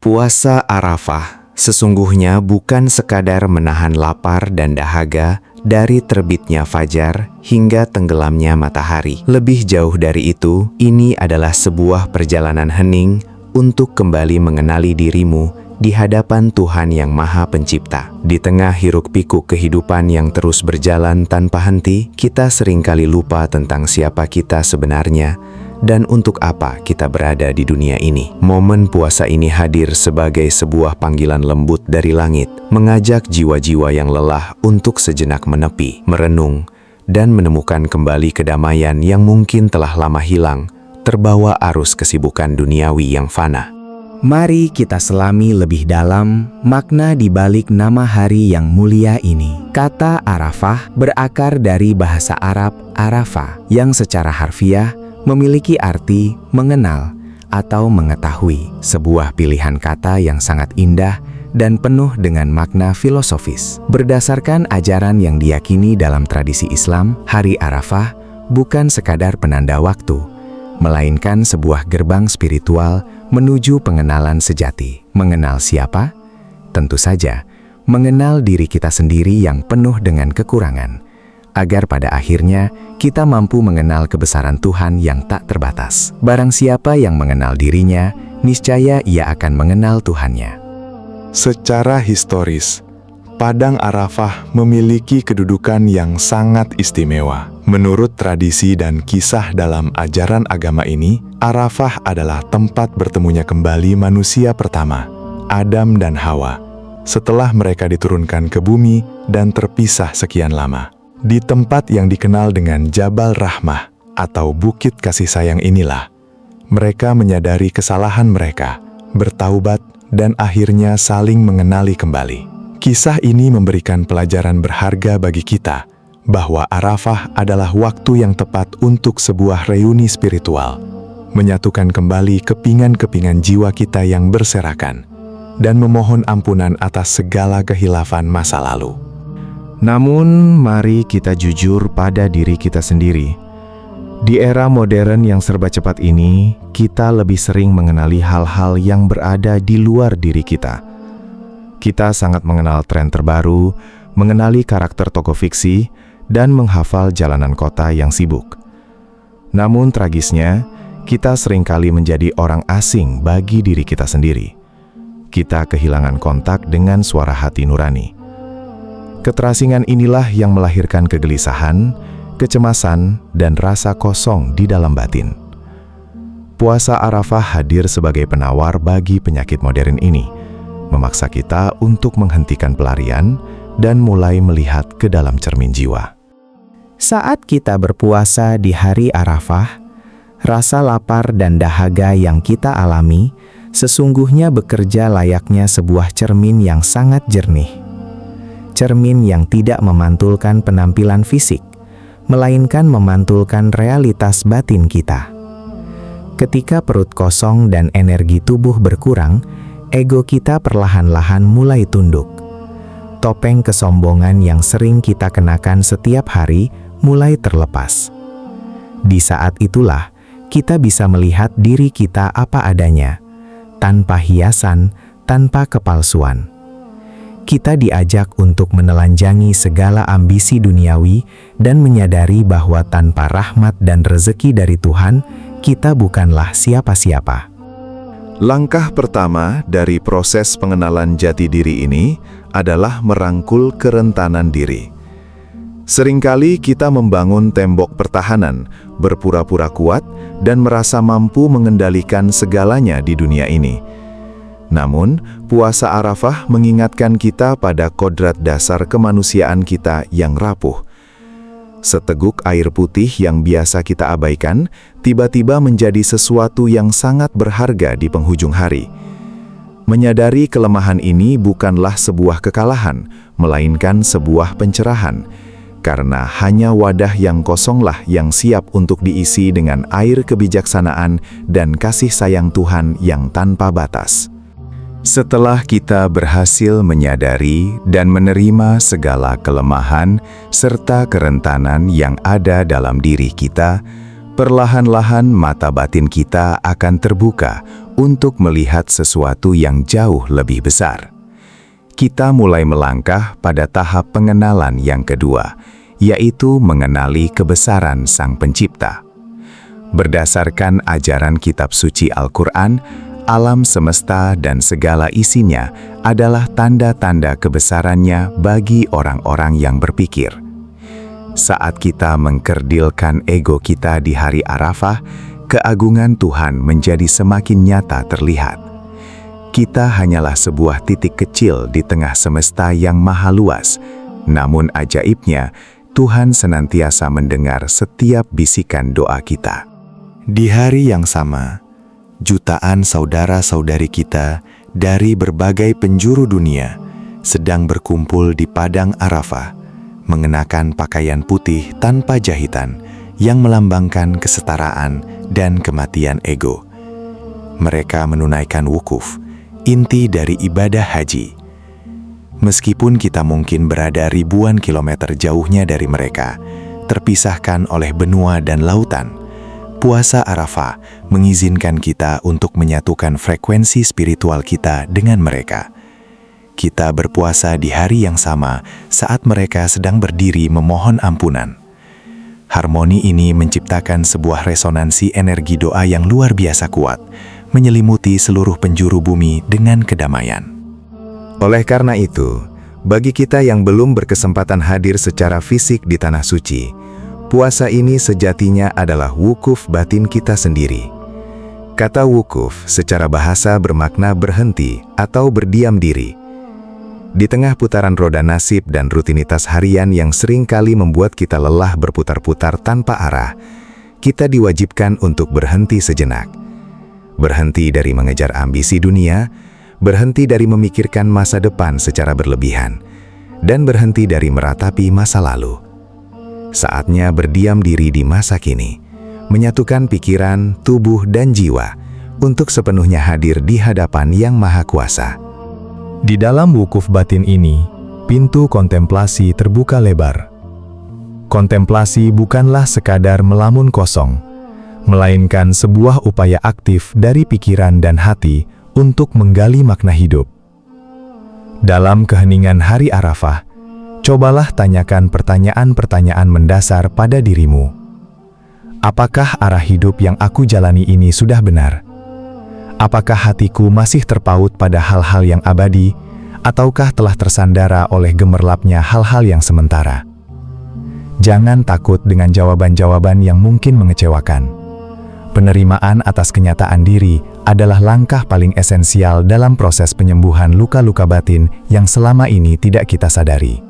Puasa Arafah sesungguhnya bukan sekadar menahan lapar dan dahaga dari terbitnya fajar hingga tenggelamnya matahari. Lebih jauh dari itu, ini adalah sebuah perjalanan hening untuk kembali mengenali dirimu di hadapan Tuhan Yang Maha Pencipta. Di tengah hiruk-pikuk kehidupan yang terus berjalan tanpa henti, kita seringkali lupa tentang siapa kita sebenarnya dan untuk apa kita berada di dunia ini. Momen puasa ini hadir sebagai sebuah panggilan lembut dari langit, mengajak jiwa-jiwa yang lelah untuk sejenak menepi, merenung, dan menemukan kembali kedamaian yang mungkin telah lama hilang, terbawa arus kesibukan duniawi yang fana. Mari kita selami lebih dalam makna di balik nama hari yang mulia ini. Kata Arafah berakar dari bahasa Arab Arafa, yang secara harfiah memiliki arti mengenal atau mengetahui, sebuah pilihan kata yang sangat indah dan penuh dengan makna filosofis. Berdasarkan ajaran yang diyakini dalam tradisi Islam, hari Arafah bukan sekadar penanda waktu, melainkan sebuah gerbang spiritual menuju pengenalan sejati. Mengenal siapa? Tentu saja, mengenal diri kita sendiri yang penuh dengan kekurangan, agar pada akhirnya kita mampu mengenal kebesaran Tuhan yang tak terbatas. Barang siapa yang mengenal dirinya, niscaya ia akan mengenal Tuhannya. Secara historis, Padang Arafah memiliki kedudukan yang sangat istimewa. Menurut tradisi dan kisah dalam ajaran agama ini, Arafah adalah tempat bertemunya kembali manusia pertama, Adam dan Hawa, setelah mereka diturunkan ke bumi dan terpisah sekian lama. Di tempat yang dikenal dengan Jabal Rahmah atau Bukit Kasih Sayang inilah, mereka menyadari kesalahan mereka, bertaubat, dan akhirnya saling mengenali kembali. Kisah ini memberikan pelajaran berharga bagi kita, bahwa Arafah adalah waktu yang tepat untuk sebuah reuni spiritual, menyatukan kembali kepingan-kepingan jiwa kita yang berserakan, dan memohon ampunan atas segala kehilafan masa lalu. Namun, mari kita jujur pada diri kita sendiri. Di era modern yang serba cepat ini, kita lebih sering mengenali hal-hal yang berada di luar diri kita. Kita sangat mengenal tren terbaru, mengenali karakter tokoh fiksi, dan menghafal jalanan kota yang sibuk. Namun tragisnya, kita seringkali menjadi orang asing bagi diri kita sendiri. Kita kehilangan kontak dengan suara hati nurani. Keterasingan inilah yang melahirkan kegelisahan, kecemasan, dan rasa kosong di dalam batin. Puasa Arafah hadir sebagai penawar bagi penyakit modern ini, memaksa kita untuk menghentikan pelarian dan mulai melihat ke dalam cermin jiwa. Saat kita berpuasa di hari Arafah, rasa lapar dan dahaga yang kita alami sesungguhnya bekerja layaknya sebuah cermin yang sangat jernih. Cermin yang tidak memantulkan penampilan fisik, melainkan memantulkan realitas batin kita. Ketika perut kosong dan energi tubuh berkurang, ego kita perlahan-lahan mulai tunduk. Topeng kesombongan yang sering kita kenakan setiap hari mulai terlepas. Di saat itulah, kita bisa melihat diri kita apa adanya, tanpa hiasan, tanpa kepalsuan. Kita diajak untuk menelanjangi segala ambisi duniawi dan menyadari bahwa tanpa rahmat dan rezeki dari Tuhan, kita bukanlah siapa-siapa. Langkah pertama dari proses pengenalan jati diri ini adalah merangkul kerentanan diri. Seringkali kita membangun tembok pertahanan, berpura-pura kuat, dan merasa mampu mengendalikan segalanya di dunia ini. Namun, puasa Arafah mengingatkan kita pada kodrat dasar kemanusiaan kita yang rapuh. Seteguk air putih yang biasa kita abaikan, tiba-tiba menjadi sesuatu yang sangat berharga di penghujung hari. Menyadari kelemahan ini bukanlah sebuah kekalahan, melainkan sebuah pencerahan. Karena hanya wadah yang kosonglah yang siap untuk diisi dengan air kebijaksanaan dan kasih sayang Tuhan yang tanpa batas. Setelah kita berhasil menyadari dan menerima segala kelemahan serta kerentanan yang ada dalam diri kita, perlahan-lahan mata batin kita akan terbuka untuk melihat sesuatu yang jauh lebih besar. Kita mulai melangkah pada tahap pengenalan yang kedua, yaitu mengenali kebesaran Sang Pencipta. Berdasarkan ajaran kitab suci Al-Quran, alam semesta dan segala isinya adalah tanda-tanda kebesarannya bagi orang-orang yang berpikir. Saat kita mengkerdilkan ego kita di hari Arafah, keagungan Tuhan menjadi semakin nyata terlihat. Kita hanyalah sebuah titik kecil di tengah semesta yang maha luas, namun ajaibnya, Tuhan senantiasa mendengar setiap bisikan doa kita. Di hari yang sama, jutaan saudara-saudari kita dari berbagai penjuru dunia sedang berkumpul di Padang Arafah, mengenakan pakaian putih tanpa jahitan yang melambangkan kesetaraan dan kematian ego. Mereka menunaikan wukuf, inti dari ibadah haji. Meskipun kita mungkin berada ribuan kilometer jauhnya dari mereka, terpisahkan oleh benua dan lautan, puasa Arafah mengizinkan kita untuk menyatukan frekuensi spiritual kita dengan mereka. Kita berpuasa di hari yang sama saat mereka sedang berdiri memohon ampunan. Harmoni ini menciptakan sebuah resonansi energi doa yang luar biasa kuat, menyelimuti seluruh penjuru bumi dengan kedamaian. Oleh karena itu, bagi kita yang belum berkesempatan hadir secara fisik di Tanah Suci, puasa ini sejatinya adalah wukuf batin kita sendiri. Kata wukuf secara bahasa bermakna berhenti atau berdiam diri. Di tengah putaran roda nasib dan rutinitas harian yang sering kali membuat kita lelah berputar-putar tanpa arah, kita diwajibkan untuk berhenti sejenak. Berhenti dari mengejar ambisi dunia, berhenti dari memikirkan masa depan secara berlebihan, dan berhenti dari meratapi masa lalu. Saatnya berdiam diri di masa kini, menyatukan pikiran, tubuh, dan jiwa untuk sepenuhnya hadir di hadapan Yang Maha Kuasa. Di dalam wukuf batin ini, pintu kontemplasi terbuka lebar. Kontemplasi bukanlah sekadar melamun kosong, melainkan sebuah upaya aktif dari pikiran dan hati untuk menggali makna hidup. Dalam keheningan hari Arafah, cobalah tanyakan pertanyaan-pertanyaan mendasar pada dirimu. Apakah arah hidup yang aku jalani ini sudah benar? Apakah hatiku masih terpaut pada hal-hal yang abadi, ataukah telah tersandara oleh gemerlapnya hal-hal yang sementara? Jangan takut dengan jawaban-jawaban yang mungkin mengecewakan. Penerimaan atas kenyataan diri adalah langkah paling esensial dalam proses penyembuhan luka-luka batin yang selama ini tidak kita sadari.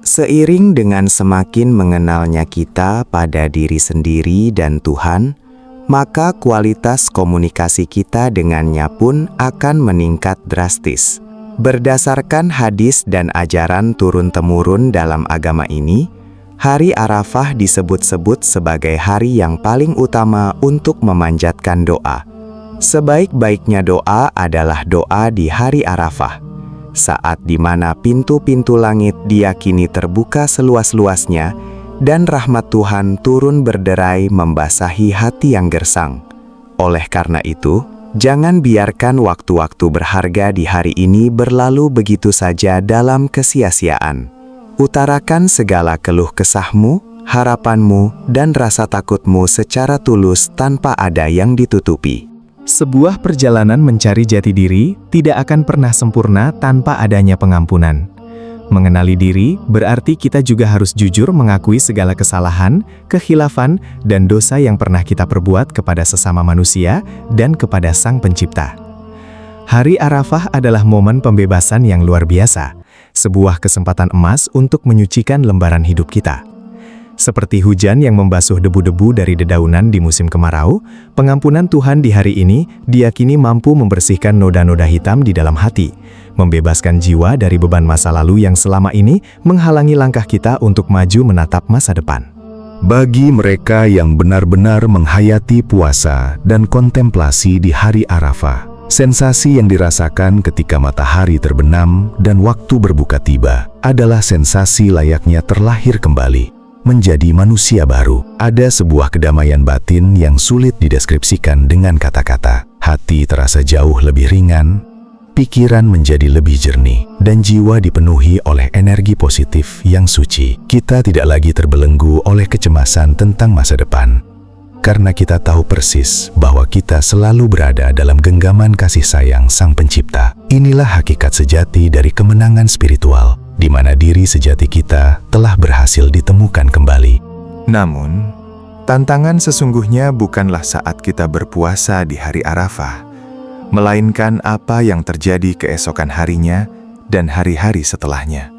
Seiring dengan semakin mengenalnya kita pada diri sendiri dan Tuhan, maka kualitas komunikasi kita dengannya pun akan meningkat drastis. Berdasarkan hadis dan ajaran turun-temurun dalam agama ini, hari Arafah disebut-sebut sebagai hari yang paling utama untuk memanjatkan doa. Sebaik-baiknya doa adalah doa di hari Arafah, saat di mana pintu-pintu langit diyakini terbuka seluas-luasnya, dan rahmat Tuhan turun berderai membasahi hati yang gersang. Oleh karena itu, jangan biarkan waktu-waktu berharga di hari ini berlalu begitu saja dalam kesia-siaan. Utarakan segala keluh kesahmu, harapanmu, dan rasa takutmu secara tulus tanpa ada yang ditutupi. Sebuah perjalanan mencari jati diri tidak akan pernah sempurna tanpa adanya pengampunan. Mengenali diri berarti kita juga harus jujur mengakui segala kesalahan, kehilafan, dan dosa yang pernah kita perbuat kepada sesama manusia dan kepada Sang Pencipta. Hari Arafah adalah momen pembebasan yang luar biasa, sebuah kesempatan emas untuk menyucikan lembaran hidup kita. Seperti hujan yang membasuh debu-debu dari dedaunan di musim kemarau, pengampunan Tuhan di hari ini diyakini mampu membersihkan noda-noda hitam di dalam hati, membebaskan jiwa dari beban masa lalu yang selama ini menghalangi langkah kita untuk maju menatap masa depan. Bagi mereka yang benar-benar menghayati puasa dan kontemplasi di hari Arafah, sensasi yang dirasakan ketika matahari terbenam dan waktu berbuka tiba adalah sensasi layaknya terlahir kembali. menjadi manusia baru. Ada sebuah kedamaian batin yang sulit dideskripsikan dengan kata-kata. Hati terasa jauh lebih ringan, pikiran menjadi lebih jernih, dan jiwa dipenuhi oleh energi positif yang suci. Kita tidak lagi terbelenggu oleh kecemasan tentang masa depan, karena kita tahu persis bahwa kita selalu berada dalam genggaman kasih sayang Sang Pencipta. Inilah hakikat sejati dari kemenangan spiritual, di mana diri sejati kita telah berhasil ditemukan kembali. Namun, tantangan sesungguhnya bukanlah saat kita berpuasa di hari Arafah, melainkan apa yang terjadi keesokan harinya dan hari-hari setelahnya.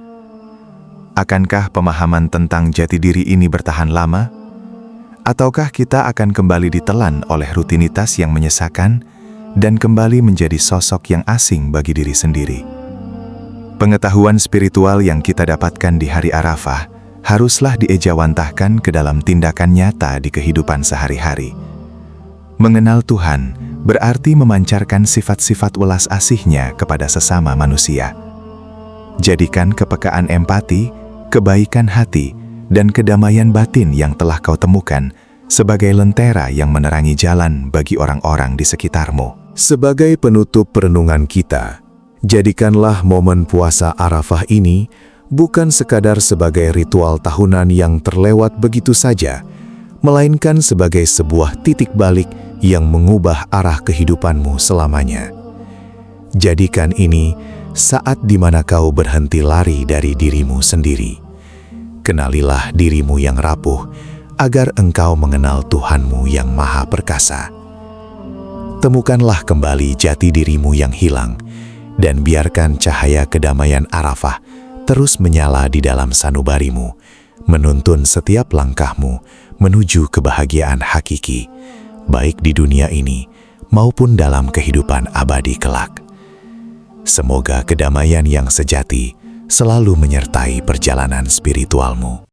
Akankah pemahaman tentang jati diri ini bertahan lama? Ataukah kita akan kembali ditelan oleh rutinitas yang menyesakan dan kembali menjadi sosok yang asing bagi diri sendiri? Pengetahuan spiritual yang kita dapatkan di hari Arafah haruslah diejawantahkan ke dalam tindakan nyata di kehidupan sehari-hari. Mengenal Tuhan berarti memancarkan sifat-sifat welas asih-Nya kepada sesama manusia. Jadikan kepekaan empati, kebaikan hati, dan kedamaian batin yang telah kau temukan sebagai lentera yang menerangi jalan bagi orang-orang di sekitarmu. Sebagai penutup perenungan kita, jadikanlah momen puasa Arafah ini bukan sekadar sebagai ritual tahunan yang terlewat begitu saja, melainkan sebagai sebuah titik balik yang mengubah arah kehidupanmu selamanya. Jadikan ini saat di mana kau berhenti lari dari dirimu sendiri. Kenalilah dirimu yang rapuh, agar engkau mengenal Tuhanmu yang Maha Perkasa. Temukanlah kembali jati dirimu yang hilang, dan biarkan cahaya kedamaian Arafah terus menyala di dalam sanubarimu, menuntun setiap langkahmu menuju kebahagiaan hakiki, baik di dunia ini maupun dalam kehidupan abadi kelak. Semoga kedamaian yang sejati selalu menyertai perjalanan spiritualmu.